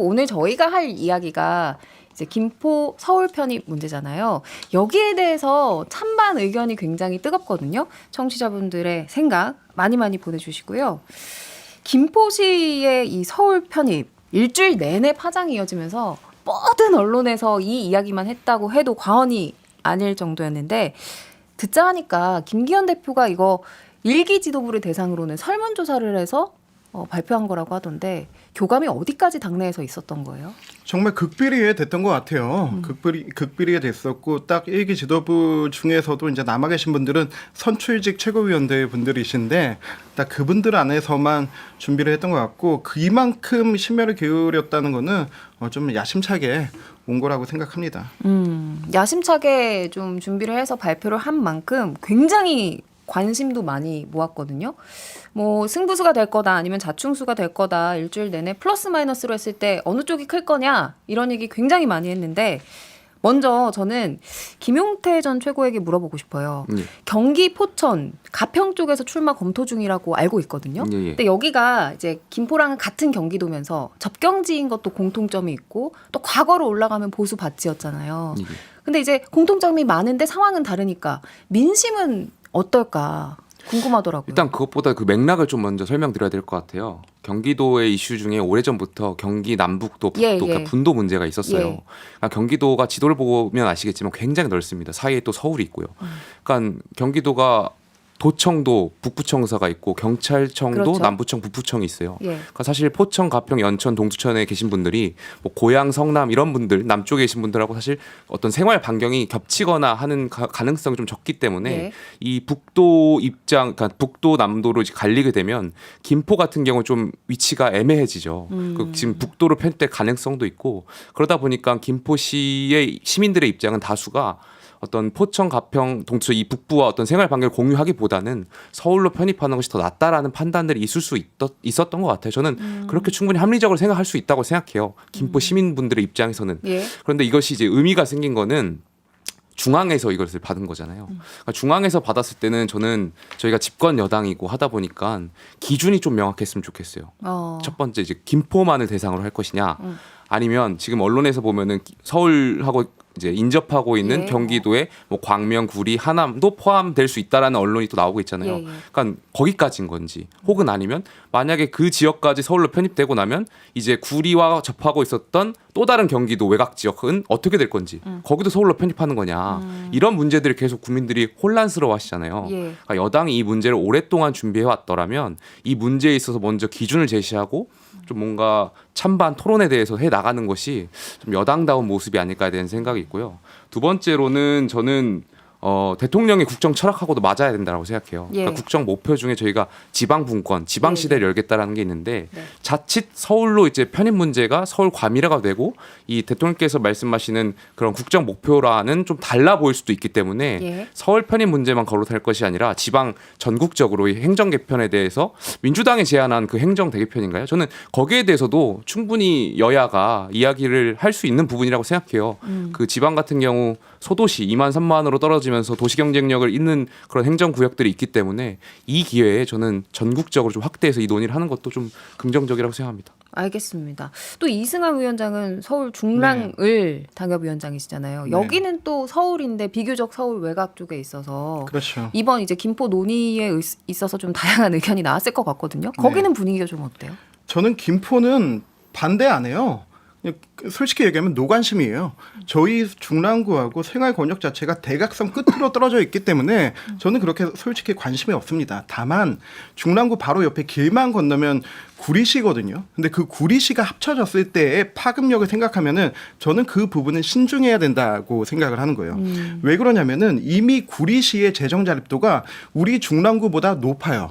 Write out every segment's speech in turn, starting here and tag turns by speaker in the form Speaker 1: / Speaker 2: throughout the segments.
Speaker 1: 오늘 저희가 할 이야기가 이제 김포 서울 편입 문제잖아요. 여기에 대해서 찬반 의견이 굉장히 뜨겁거든요. 청취자분들의 생각 많이 보내주시고요. 김포시의 이 서울 편입 일주일 내내 파장이 이어지면서 모든 언론에서 이 이야기만 했다고 해도 과언이 아닐 정도였는데 듣자 하니까 김기현 대표가 이거 일기 지도부를 대상으로는 설문조사를 해서 발표한 거라고 하던데 교감이 어디까지 당내에서 있었던 거예요?
Speaker 2: 정말 극비리에 됐던 것 같아요. 극비리에 됐었고 딱 일기 지도부 중에서도 이제 남아 계신 분들은 선출직 최고위원들 분들이신데 딱 그분들 안에서만 준비를 했던 것 같고 이만큼 심혈을 기울였다는 거는 좀 야심차게 온 거라고 생각합니다.
Speaker 1: 야심차게 좀 준비를 해서 발표를 한 만큼 굉장히 관심도 많이 모았거든요. 뭐 승부수가 될 거다 아니면 자충수가 될 거다 일주일 내내 플러스 마이너스로 했을 때 어느 쪽이 클 거냐 이런 얘기 굉장히 많이 했는데 먼저 저는 김용태 전 최고에게 물어보고 싶어요. 경기 포천 가평 쪽에서 출마 검토 중이라고 알고 있거든요. 근데 여기가 이제 김포랑은 같은 경기도면서 접경지인 것도 공통점이 있고 또 과거로 올라가면 보수 밭지였잖아요. 근데 이제 공통점이 많은데 상황은 다르니까 민심은 어떨까 궁금하더라고요.
Speaker 3: 일단 그것보다 그 맥락을 좀 먼저 설명드려야 될 것 같아요. 경기도의 이슈 중에 오래전부터 경기 남북도, 북도, 그러니까 분도 문제가 있었어요. 그러니까 경기도가 지도를 보면 아시겠지만 굉장히 넓습니다. 사이에 또 서울이 있고요. 그러니까 경기도가 도청도 북부청사가 있고 경찰청도
Speaker 1: 그렇죠.
Speaker 3: 남부청 북부청이 있어요. 그러니까 사실 포천, 가평, 연천, 동두천에 계신 분들이 뭐 고양, 성남 이런 분들 남쪽에 계신 분들하고 사실 어떤 생활 반경이 겹치거나 하는 가능성이 좀 적기 때문에 이 북도 입장, 그러니까 북도 남도로 갈리게 되면 김포 같은 경우 좀 위치가 애매해지죠. 지금 북도로 편입될 가능성도 있고 그러다 보니까 김포시의 시민들의 입장은 다수가 어떤 포천, 가평, 동두천 이 북부와 어떤 생활 반경을 공유하기보다는 서울로 편입하는 것이 더 낫다라는 판단들이 있을 수 있었던 것 같아요. 저는 그렇게 충분히 합리적으로 생각할 수 있다고 생각해요. 김포 시민분들의 입장에서는. 그런데 이것이 이제 의미가 생긴 거는 중앙에서 이것을 받은 거잖아요. 그러니까 중앙에서 받았을 때는 저는 저희가 집권 여당이고 하다 보니까 기준이 좀 명확했으면 좋겠어요. 첫 번째 이제 김포만을 대상으로 할 것이냐 아니면 지금 언론에서 보면은 서울하고 이제 인접하고 있는 경기도의 뭐 광명, 구리, 하남도 포함될 수 있다라는 언론이 또 나오고 있잖아요. 그러니까 거기까지인 건지 혹은 아니면 만약에 그 지역까지 서울로 편입되고 나면 이제 구리와 접하고 있었던 또 다른 경기도 외곽 지역은 어떻게 될 건지 거기도 서울로 편입하는 거냐 이런 문제들을 계속 국민들이 혼란스러워하시잖아요. 그러니까 여당이 이 문제를 오랫동안 준비해 왔더라면 이 문제에 있어서 먼저 기준을 제시하고 좀 뭔가 찬반 토론에 대해서 해 나가는 것이 좀 여당다운 모습이 아닐까 되는 생각이 있고요. 두 번째로는 저는 대통령의 국정 철학하고도 맞아야 된다고 생각해요. 그러니까 국정 목표 중에 저희가 지방 분권, 지방 시대를 열겠다라는 게 있는데 자칫 서울로 이제 편입 문제가 서울 과밀화가 되고 이 대통령께서 말씀하시는 그런 국정 목표라는 좀 달라 보일 수도 있기 때문에 서울 편입 문제만 거론할 것이 아니라 지방 전국적으로 이 행정 개편에 대해서 민주당이 제안한 그 행정 대개편인가요? 저는 거기에 대해서도 충분히 여야가 이야기를 할 수 있는 부분이라고 생각해요. 그 지방 같은 경우 소도시 2만 3만으로 떨어지면서 도시 경쟁력을 잇는 그런 행정 구역들이 있기 때문에 이 기회에 저는 전국적으로 좀 확대해서 이 논의를 하는 것도 좀 긍정적이라고 생각합니다.
Speaker 1: 알겠습니다. 또 이승환 위원장은 서울 중랑을 당협위원장이시잖아요. 여기는 또 서울인데 비교적 서울 외곽 쪽에 있어서
Speaker 2: 그렇죠.
Speaker 1: 이번 이제 김포 논의에 있어서 좀 다양한 의견이 나왔을 것 같거든요. 거기는 분위기가 좀 어때요?
Speaker 2: 저는 김포는 반대 안 해요. 솔직히 얘기하면 노관심이에요. 저희 중랑구하고 생활 권역 자체가 대각선 끝으로 떨어져 있기 때문에 저는 그렇게 솔직히 관심이 없습니다. 다만 중랑구 바로 옆에 길만 건너면 구리시거든요. 근데 그 구리시가 합쳐졌을 때의 파급력을 생각하면은 저는 그 부분은 신중해야 된다고 생각을 하는 거예요. 왜 그러냐면은 이미 구리시의 재정 자립도가 우리 중랑구보다 높아요.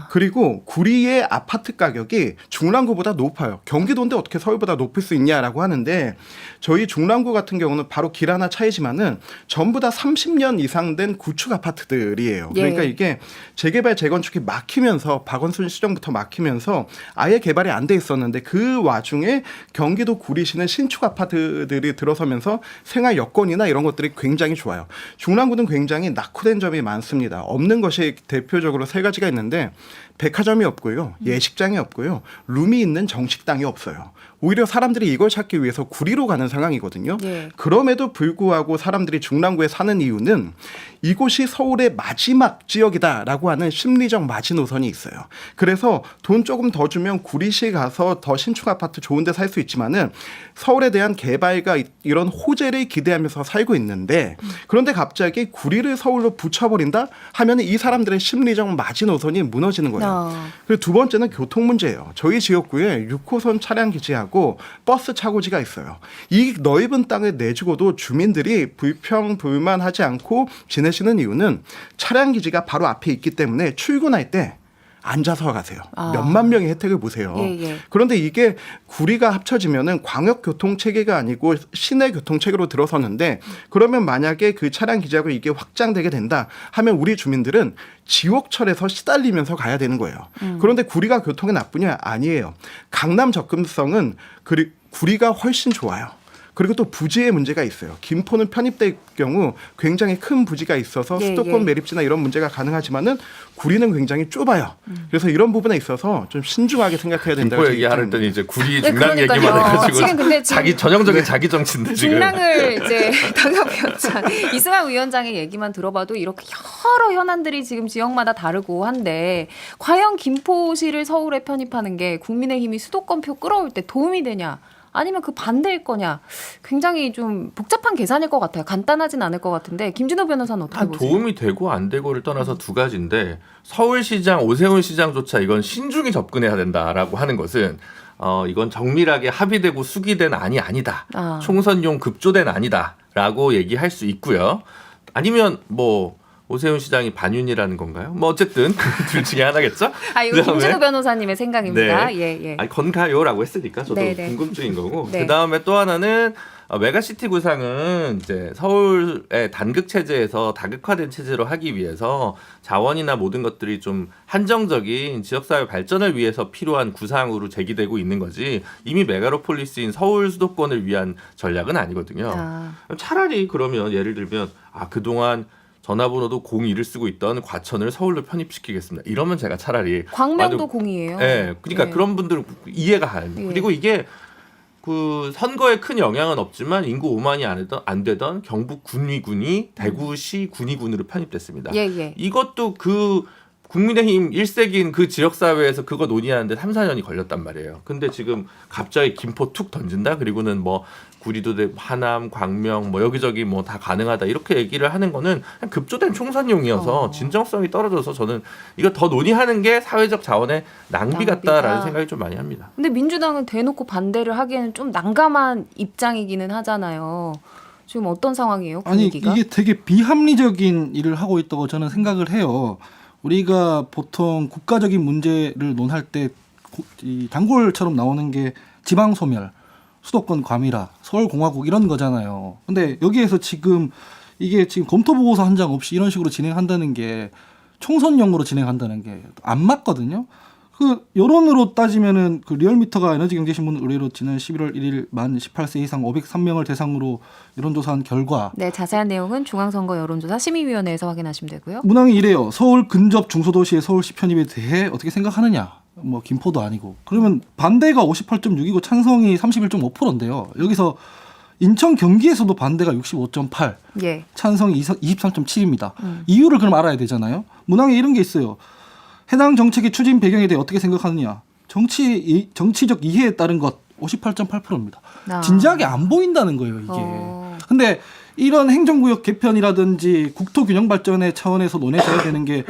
Speaker 2: 그리고 구리의 아파트 가격이 중랑구보다 높아요. 경기도인데 어떻게 서울보다 높을 수 있냐라고 하는데 저희 중랑구 같은 경우는 바로 길 하나 차이지만은 전부 다 30년 이상 된 구축 아파트들이에요. 그러니까 이게 재개발 재건축이 막히면서 박원순 시정부터 막히면서 아예 개발이 안 돼 있었는데 그 와중에 경기도 구리시는 신축 아파트들이 들어서면서 생활 여건이나 이런 것들이 굉장히 좋아요. 중랑구는 굉장히 낙후된 점이 많습니다. 없는 것이 대표적으로 세 가지가 있는데 백화점이 없고요. 예식장이 없고요. 룸이 있는 정식당이 없어요. 오히려 사람들이 이걸 찾기 위해서 구리로 가는 상황이거든요.
Speaker 1: 예.
Speaker 2: 그럼에도 불구하고 사람들이 중랑구에 사는 이유는 이곳이 서울의 마지막 지역이다라고 하는 심리적 마지노선이 있어요. 그래서 돈 조금 더 주면 구리시 가서 더 신축 아파트 좋은 데 살 수 있지만은 서울에 대한 개발과 이런 호재를 기대하면서 살고 있는데 그런데 갑자기 구리를 서울로 붙여버린다 하면 이 사람들의 심리적 마지노선이 무너지는 거예요. 그리고 두 번째는 교통 문제예요. 저희 지역구에 6호선 차량 기지하고 버스 차고지가 있어요. 이 넓은 땅을 내주고도 주민들이 불평불만하지 않고 지내시는 이유는 차량 기지가 바로 앞에 있기 때문에 출근할 때 앉아서 가세요. 몇만 명의 혜택을 보세요.
Speaker 1: 예.
Speaker 2: 그런데 이게 구리가 합쳐지면은 광역 교통 체계가 아니고 시내 교통 체계로 들어서는데 그러면 만약에 그 차량 기지하고 이게 확장되게 된다 하면 우리 주민들은 지옥철에서 시달리면서 가야 되는 거예요. 그런데 구리가 교통이 나쁘냐? 아니에요. 강남 접근성은 구리가 훨씬 좋아요. 그리고 또 부지의 문제가 있어요. 김포는 편입될 경우 굉장히 큰 부지가 있어서 수도권 매립지나 이런 문제가 가능하지만은 구리는 굉장히 좁아요. 그래서 이런 부분에 있어서 좀 신중하게 생각해야 된다고
Speaker 4: 김포 얘기하랬더니 이제 구리
Speaker 1: 네,
Speaker 4: 중랑 얘기만 해가지고
Speaker 1: 지금
Speaker 4: 자기 전형적인 자기 정치인데 지금.
Speaker 1: 중랑을 이제 당협위원장 이승환 위원장의 얘기만 들어봐도 이렇게 여러 현안들이 지금 지역마다 다르고 한데 과연 김포시를 서울에 편입하는 게 국민의힘이 수도권표 끌어올 때 도움이 되냐? 아니면 그 반대일 거냐? 굉장히 좀 복잡한 계산일 것 같아요. 간단하진 않을 것 같은데 김진호 변호사는 어떻게 보세요?
Speaker 4: 도움이 되고 안 되고를 떠나서 두 가지인데 서울시장 오세훈 시장조차 이건 신중히 접근해야 된다라고 하는 것은 이건 정밀하게 합의되고 수기된 안이 아니다. 총선용 급조된 안이다라고 얘기할 수 있고요. 아니면 뭐 오세훈 시장이 반윤이라는 건가요? 뭐 어쨌든 둘 중에 하나겠죠.
Speaker 1: 이거 김진우 변호사님의 생각입니다.
Speaker 4: 네.
Speaker 1: 예.
Speaker 4: 아니 건가요라고 했으니까 저도
Speaker 1: 네네.
Speaker 4: 궁금증인 거고.
Speaker 1: 네.
Speaker 4: 그 다음에 또 하나는 메가시티 구상은 이제 서울의 단극 체제에서 다극화된 체제로 하기 위해서 자원이나 모든 것들이 좀 한정적인 지역사회 발전을 위해서 필요한 구상으로 제기되고 있는 거지 이미 메가로폴리스인 서울 수도권을 위한 전략은 아니거든요. 차라리 그러면 예를 들면 그동안 전화번호도 02를 쓰고 있던 과천을 서울로 편입시키겠습니다. 이러면 제가 차라리
Speaker 1: 광명도 02예요.
Speaker 4: 네, 그러니까 그런 분들은 이해가 가요. 그리고 이게 그 선거에 큰 영향은 없지만 인구 5만이 안 되던 경북 군위군이 대구시 군위군으로 편입됐습니다. 이것도 그 국민의힘 1색인 그 지역사회에서 그거 논의하는데 3, 4년이 걸렸단 말이에요. 근데 지금 갑자기 김포 툭 던진다? 그리고는 뭐 구리도 되고 하남, 광명 뭐 여기저기 뭐 다 가능하다 이렇게 얘기를 하는 거는 그냥 급조된 총선용이어서 진정성이 떨어져서 저는 이거 더 논의하는 게 사회적 자원의 낭비 같다라는 생각이 좀 많이 합니다.
Speaker 1: 근데 민주당은 대놓고 반대를 하기에는 좀 난감한 입장이기는 하잖아요. 지금 어떤 상황이에요? 분위기가?
Speaker 5: 아니 이게 되게 비합리적인 일을 하고 있다고 저는 생각을 해요. 우리가 보통 국가적인 문제를 논할 때 이 단골처럼 나오는 게 지방 소멸, 수도권 과밀화, 서울공화국 이런 거잖아요. 근데 여기에서 이게 지금 검토 보고서 한 장 없이 이런 식으로 진행한다는 게 총선용으로 진행한다는 게 안 맞거든요. 그 여론으로 따지면은 그 리얼미터가 에너지경제신문 의뢰로 지난 11월 1일 만 18세 이상 503명을 대상으로 여론조사한 결과
Speaker 1: 네, 자세한 내용은 중앙선거 여론조사 심의위원회에서 확인하시면 되고요.
Speaker 5: 문항이 이래요. 서울 근접 중소도시의 서울시 편입에 대해 어떻게 생각하느냐. 뭐 김포도 아니고. 그러면 반대가 58.6이고 찬성이 31.5%인데요. 여기서 인천 경기에서도 반대가 65.8, 찬성이 23.7입니다. 이유를 그럼 알아야 되잖아요. 문항에 이런 게 있어요. 해당 정책의 추진 배경에 대해 어떻게 생각하느냐. 정치적 이해에 따른 것 58.8%입니다. 진지하게 안 보인다는 거예요, 이게. 근데 이런 행정구역 개편이라든지 국토 균형 발전의 차원에서 논해져야 되는 게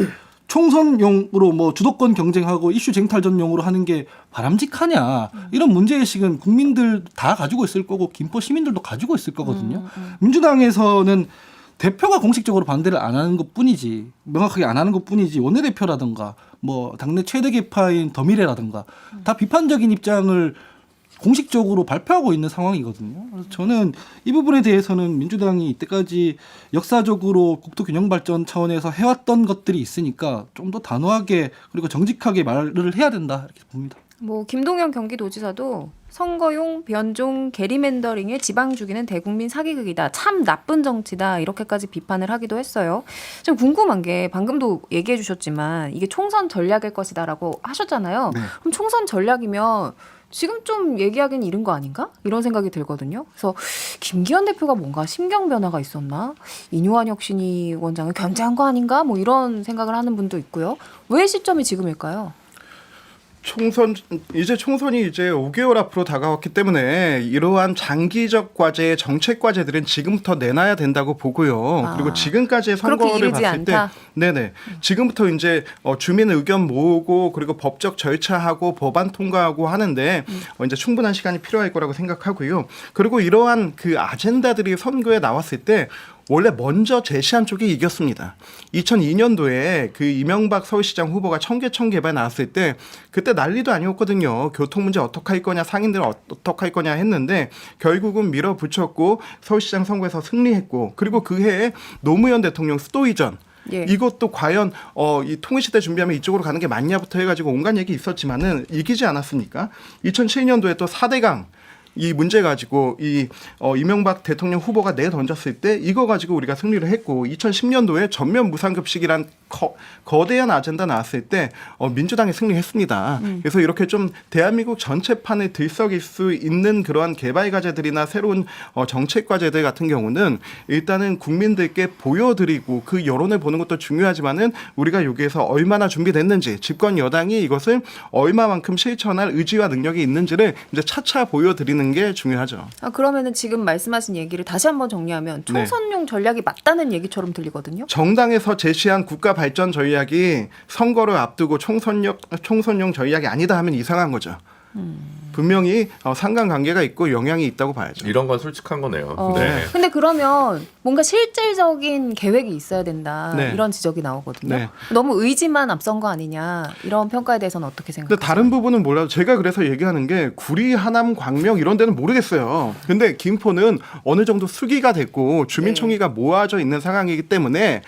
Speaker 5: 총선용으로 뭐 주도권 경쟁하고 이슈 쟁탈전용으로 하는 게 바람직하냐. 이런 문제의식은 국민들 다 가지고 있을 거고 김포 시민들도 가지고 있을 거거든요. 민주당에서는 대표가 공식적으로 반대를 안 하는 것뿐이지, 명확하게 안 하는 것뿐이지 원내대표라든가 뭐 당내 최대 계파인 더미래라든가 다 비판적인 입장을 공식적으로 발표하고 있는 상황이거든요. 그래서 저는 이 부분에 대해서는 민주당이 이때까지 역사적으로 국토균형 발전 차원에서 해왔던 것들이 있으니까 좀 더 단호하게 그리고 정직하게 말을 해야 된다 이렇게 봅니다.
Speaker 1: 뭐 김동연 경기도지사도 선거용 변종 게리맨더링의 지방 주기는 대국민 사기극이다. 참 나쁜 정치다. 이렇게까지 비판을 하기도 했어요. 좀 궁금한 게 방금도 얘기해 주셨지만 이게 총선 전략일 것이다라고 하셨잖아요. 그럼 총선 전략이면 지금 좀 얘기하기는 이른 거 아닌가? 이런 생각이 들거든요. 그래서 김기현 대표가 뭔가 심경 변화가 있었나? 이뇨한 혁신위 원장을 견제한 거 아닌가? 뭐 이런 생각을 하는 분도 있고요. 왜 시점이 지금일까요?
Speaker 2: 총선이 이제 5개월 앞으로 다가왔기 때문에 이러한 장기적 과제의 정책 과제들은 지금부터 내놔야 된다고 보고요. 그리고 지금까지의 선거를 봤을 때, 네네, 지금부터 이제 주민 의견 모으고 그리고 법적 절차하고 법안 통과하고 하는데 이제 충분한 시간이 필요할 거라고 생각하고요. 그리고 이러한 그 아젠다들이 선거에 나왔을 때. 원래 먼저 제시한 쪽이 이겼습니다. 2002년도에 그 이명박 서울시장 후보가 청계천 개발 나왔을 때 그때 난리도 아니었거든요. 교통 문제 어떻게 할 거냐, 상인들 어떻게 할 거냐 했는데 결국은 밀어붙였고 서울시장 선거에서 승리했고 그리고 그 해에 노무현 대통령 수도 이전 이것도 과연 이 통일시대 준비하면 이쪽으로 가는 게 맞냐부터 해가지고 온갖 얘기 있었지만은 이기지 않았습니까? 2007년도에 또 4대강 이 문제 가지고 이명박 대통령 후보가 내던졌을 때 이거 가지고 우리가 승리를 했고 2010년도에 전면 무상급식이란 거대한 아젠다 나왔을 때 민주당이 승리했습니다. 그래서 이렇게 좀 대한민국 전체판에 들썩일 수 있는 그러한 개발 과제들이나 새로운 정책 과제들 같은 경우는 일단은 국민들께 보여드리고 그 여론을 보는 것도 중요하지만은 우리가 여기에서 얼마나 준비됐는지 집권 여당이 이것을 얼마만큼 실천할 의지와 능력이 있는지를 이제 차차 보여드리는 게 중요하죠.
Speaker 1: 그러면은 지금 말씀하신 얘기를 다시 한번 정리하면 총선용 전략이 맞다는 얘기처럼 들리거든요.
Speaker 2: 정당에서 제시한 국가 발전 전략이 선거를 앞두고 총선용 전략이 아니다 하면 이상한 거죠. 분명히 상관관계가 있고 영향이 있다고 봐야죠.
Speaker 4: 이런 건 솔직한 거네요. 네.
Speaker 1: 근데 그러면 뭔가 실질적인 계획이 있어야 된다.
Speaker 2: 네.
Speaker 1: 이런 지적이 나오거든요.
Speaker 2: 네.
Speaker 1: 너무 의지만 앞선 거 아니냐. 이런 평가에 대해서는 어떻게 생각하세요?
Speaker 2: 근데 다른 부분은 몰라도 제가 그래서 얘기하는 게 구리, 하남, 광명 이런 데는 모르겠어요. 근데 김포는 어느 정도 수기가 됐고 주민총회가 모아져 있는 상황이기 때문에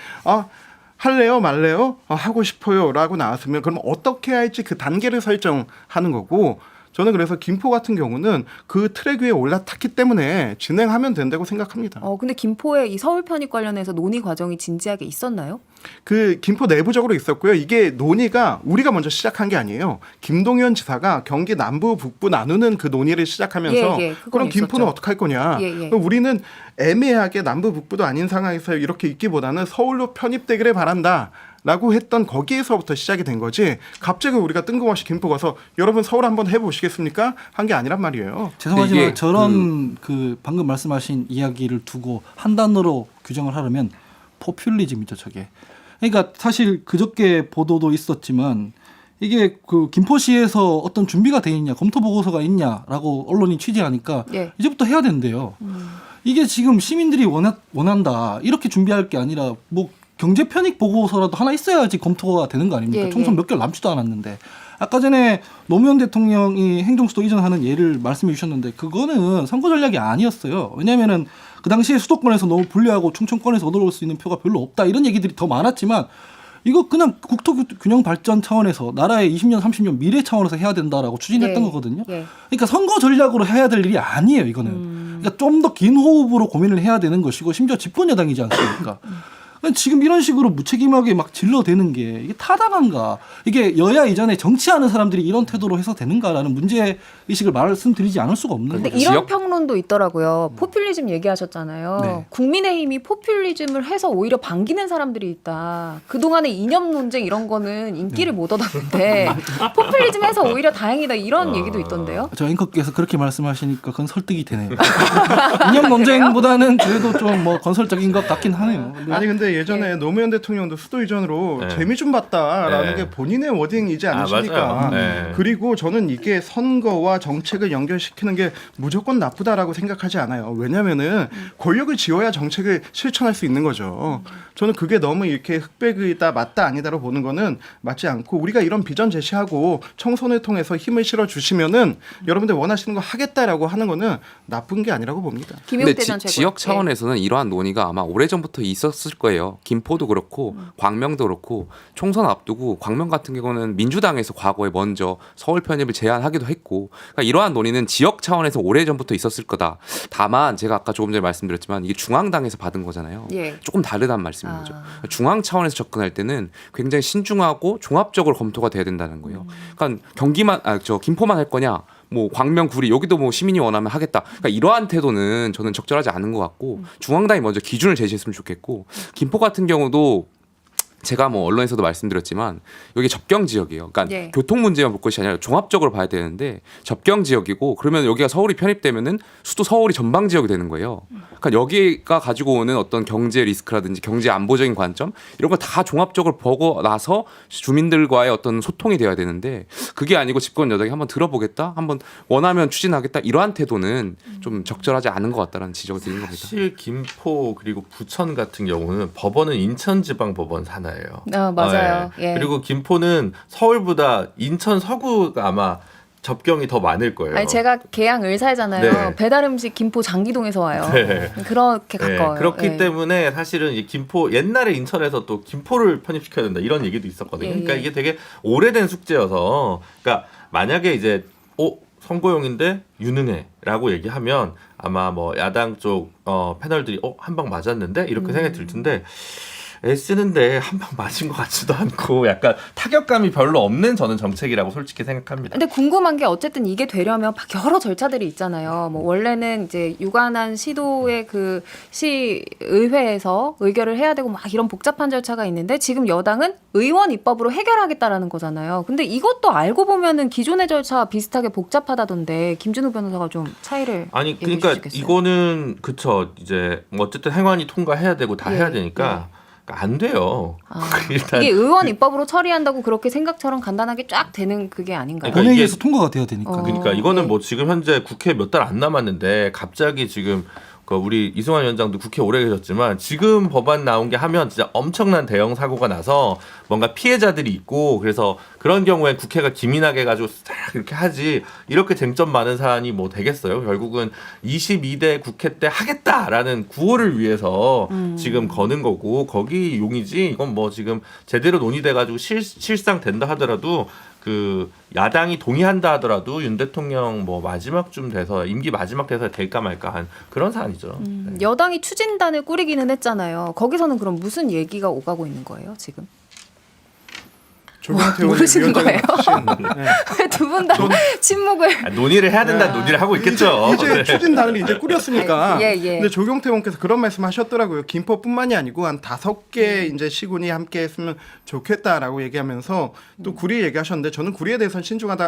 Speaker 2: 할래요 말래요? 하고 싶어요 라고 나왔으면 그럼 어떻게 할지 그 단계를 설정하는 거고 저는 그래서 김포 같은 경우는 그 트랙 위에 올라탔기 때문에 진행하면 된다고 생각합니다.
Speaker 1: 근데 김포의 이 서울 편입 관련해서 논의 과정이 진지하게 있었나요?
Speaker 2: 그 김포 내부적으로 있었고요. 이게 논의가 우리가 먼저 시작한 게 아니에요. 김동연 지사가 경기 남부 북부 나누는 그 논의를 시작하면서 그럼 김포는 어떻게 할 거냐. 그럼 우리는 애매하게 남부 북부도 아닌 상황에서 이렇게 있기보다는 서울로 편입되기를 바란다. 라고 했던 거기에서부터 시작이 된 거지 갑자기 우리가 뜬금없이 김포 가서 여러분 서울 한번 해보시겠습니까? 한 게 아니란 말이에요.
Speaker 5: 죄송하지만 저런 그 방금 말씀하신 이야기를 두고 한 단어로 규정을 하려면 포퓰리즘이죠. 저게. 그러니까 사실 그저께 보도도 있었지만 이게 그 김포시에서 어떤 준비가 돼 있냐 검토 보고서가 있냐라고 언론이 취재하니까 이제부터 해야 된대요. 이게 지금 시민들이 원한다 이렇게 준비할 게 아니라 뭐 경제 편익 보고서라도 하나 있어야지 검토가 되는 거 아닙니까? 총선 몇 개월 남지도 않았는데. 아까 전에 노무현 대통령이 행정수도 이전하는 예를 말씀해 주셨는데 그거는 선거 전략이 아니었어요. 왜냐하면은 그 당시에 수도권에서 너무 불리하고 충청권에서 얻어올 수 있는 표가 별로 없다 이런 얘기들이 더 많았지만 이거 그냥 국토 균형 발전 차원에서 나라의 20년 30년 미래 차원에서 해야 된다라고 추진했던 거거든요. 그러니까 선거 전략으로 해야 될 일이 아니에요. 이거는. 그러니까 좀 더 긴 호흡으로 고민을 해야 되는 것이고 심지어 집권 여당이지 않습니까? 지금 이런 식으로 무책임하게 막 질러대는 게 이게 타당한가? 이게 여야 이전에 정치하는 사람들이 이런 태도로 해서 되는가라는 문제 의식을 말씀드리지 않을 수가 없는
Speaker 1: 근데
Speaker 5: 거죠.
Speaker 1: 이런 평론도 있더라고요. 포퓰리즘 얘기하셨잖아요. 국민의힘이 포퓰리즘을 해서 오히려 반기는 사람들이 있다. 그동안의 이념 논쟁 이런 거는 인기를 못 얻었는데 포퓰리즘 해서 오히려 다행이다. 이런 얘기도 있던데요.
Speaker 5: 저 앵커께서 그렇게 말씀하시니까 그건 설득이 되네요. 이념 논쟁보다는 그래도 좀 뭐 건설적인 것 같긴 하네요.
Speaker 2: 아니 근데 예전에 노무현 대통령도 수도 이전으로 재미 좀 봤다라는 게 본인의 워딩이지 않으십니까? 그리고 저는 이게 선거와 정책을 연결시키는 게 무조건 나쁘다라고 생각하지 않아요. 왜냐하면은 권력을 쥐어야 정책을 실천할 수 있는 거죠. 저는 그게 너무 이렇게 흑백이다 맞다 아니다로 보는 거는 맞지 않고 우리가 이런 비전 제시하고 청선을 통해서 힘을 실어 주시면은 여러분들 원하시는 거 하겠다라고 하는 거는 나쁜 게 아니라고 봅니다.
Speaker 3: 근데 지역 차원에서는 이러한 논의가 아마 오래전부터 있었을 거예요. 김포도 그렇고 광명도 그렇고 총선 앞두고 광명 같은 경우는 민주당에서 과거에 먼저 서울 편입을 제안하기도 했고 그러니까 이러한 논의는 지역 차원에서 오래전부터 있었을 거다. 다만 제가 아까 조금 전에 말씀드렸지만 이게 중앙당에서 받은 거잖아요. 조금 다르단 말씀인 거죠. 중앙 차원에서 접근할 때는 굉장히 신중하고 종합적으로 검토가 돼야 된다는 거예요. 그러니까 김포만 할 거냐 뭐 광명, 구리 여기도 뭐 시민이 원하면 하겠다. 그러니까 이러한 태도는 저는 적절하지 않은 것 같고 중앙당이 먼저 기준을 제시했으면 좋겠고 김포 같은 경우도 제가 뭐 언론에서도 말씀드렸지만 여기 접경 지역이에요. 그러니까
Speaker 1: 예.
Speaker 3: 교통 문제만 볼 것이 아니라 종합적으로 봐야 되는데 접경 지역이고 그러면 여기가 서울이 편입되면은 수도 서울이 전방 지역이 되는 거예요. 그러니까 여기가 가지고 오는 어떤 경제 리스크라든지 경제 안보적인 관점 이런 걸 다 종합적으로 보고 나서 주민들과의 어떤 소통이 되어야 되는데 그게 아니고 집권 여당이 한번 들어보겠다, 한번 원하면 추진하겠다 이러한 태도는 좀 적절하지 않은 것 같다라는 지적을 드리는 겁니다.
Speaker 4: 사실 김포 그리고 부천 같은 경우는 법원은 인천지방법원 산하예요.
Speaker 1: 맞아요. 예.
Speaker 4: 그리고 김포는 서울보다 인천 서구가 아마 접경이 더 많을 거예요.
Speaker 1: 아니 제가 계양 을사잖아요.
Speaker 4: 네.
Speaker 1: 배달 음식 김포 장기동에서 와요.
Speaker 4: 네.
Speaker 1: 그렇게 가까워요.
Speaker 4: 그렇기
Speaker 1: 예.
Speaker 4: 때문에 사실은 이 김포 옛날에 인천에서 또 김포를 편입시켜야 된다 이런 얘기도 있었거든요.
Speaker 1: 예,
Speaker 4: 그러니까
Speaker 1: 예.
Speaker 4: 이게 되게 오래된 숙제여서 그러니까 만약에 이제 선거용인데 유능해라고 얘기하면 아마 뭐 야당 쪽 패널들이 한 방 맞았는데 이렇게 생각이 들 텐데 애쓰는데 한 방 맞은 것 같지도 않고 약간 타격감이 별로 없는 저는 정책이라고 솔직히 생각합니다.
Speaker 1: 근데 궁금한 게 어쨌든 이게 되려면 막 여러 절차들이 있잖아요. 뭐 원래는 이제 유관한 시도의 그 시의회에서 의결을 해야 되고 막 이런 복잡한 절차가 있는데 지금 여당은 의원 입법으로 해결하겠다라는 거잖아요. 근데 이것도 알고 보면은 기존의 절차와 비슷하게 복잡하다던데 김준우 변호사가 좀 차이를
Speaker 4: 아니
Speaker 1: 얘기해
Speaker 4: 그러니까
Speaker 1: 주시겠어요?
Speaker 4: 이거는 그쵸 이제 뭐 어쨌든 행안위 통과해야 되고 다
Speaker 1: 예,
Speaker 4: 해야 되니까 그러니까 안 돼요. 일단
Speaker 1: 이게 의원 입법으로 처리한다고 그렇게 생각처럼 간단하게 쫙 되는 그게 아닌가요?
Speaker 4: 그러니까
Speaker 5: 본회의에서
Speaker 4: 이게-
Speaker 5: 통과가 돼야 되니까.
Speaker 4: 그러니까 이거는
Speaker 1: 네.
Speaker 4: 뭐 지금 현재 국회 몇 달 안 남았는데 갑자기 지금 그 우리 이승환 위원장도 국회 오래 계셨지만 지금 법안 나온 게 하면 진짜 엄청난 대형 사고가 나서 뭔가 피해자들이 있고 그래서 그런 경우에 국회가 기민하게 가지고 싹 이렇게 하지 이렇게 쟁점 많은 사안이 뭐 되겠어요. 결국은 22대 국회 때 하겠다라는 구호를 위해서 지금 거는 거고 거기 용이지 이건 뭐 지금 제대로 논의돼 가지고 실상 된다 하더라도 그 야당이 동의한다 하더라도 윤 대통령 뭐 마지막쯤 돼서 임기 마지막 돼서 될까 말까 한 그런 사안이죠. 네.
Speaker 1: 여당이 추진단을 꾸리기는 했잖아요. 거기서는 그럼 무슨 얘기가 오가고 있는 거예요, 지금?
Speaker 2: 조경태
Speaker 1: 모르시는
Speaker 2: 위원장님
Speaker 1: 거예요?
Speaker 2: 같으신, 네.
Speaker 1: 왜 두 분 다 침묵을?
Speaker 4: 아, 논의를 해야 된다 는 논의를 하고 있겠죠.
Speaker 2: 이제
Speaker 4: 네.
Speaker 2: 추진단을 이제 꾸렸으니까.
Speaker 1: 예, 예.
Speaker 2: 근데 조경태 의원께서 그런 말씀하셨더라고요. 김포뿐만이 아니고 한 5개 이제 시군이 함께했으면 좋겠다라고 얘기하면서 또 구리 얘기하셨는데 저는 구리에 대해서는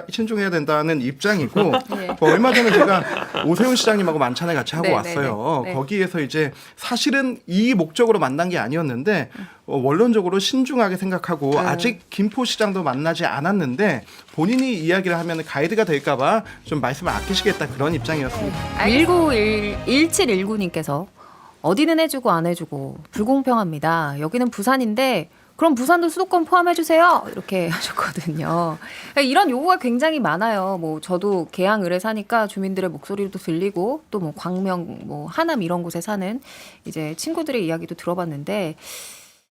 Speaker 2: 신중해야 된다는 입장이고
Speaker 1: 예.
Speaker 2: 뭐 얼마 전에 제가 오세훈 시장님하고 만찬을 같이 하고
Speaker 1: 네,
Speaker 2: 왔어요.
Speaker 1: 네, 네.
Speaker 2: 거기에서 이제 사실은 이 목적으로 만난 게 아니었는데 원론적으로 신중하게 생각하고 아직 김포시장도 만나지 않았는데 본인이 이야기를 하면 가이드가 될까봐 좀 말씀을 아끼시겠다 그런 입장이었습니다.
Speaker 1: 1719님께서 어디는 해주고 안 해주고 불공평합니다. 여기는 부산인데 그럼 부산도 수도권 포함해주세요. 이렇게 하셨거든요. 이런 요구가 굉장히 많아요. 뭐 저도 계양 을에 사니까 주민들의 목소리도 들리고 또 뭐 광명, 뭐 하남 이런 곳에 사는 이제 친구들의 이야기도 들어봤는데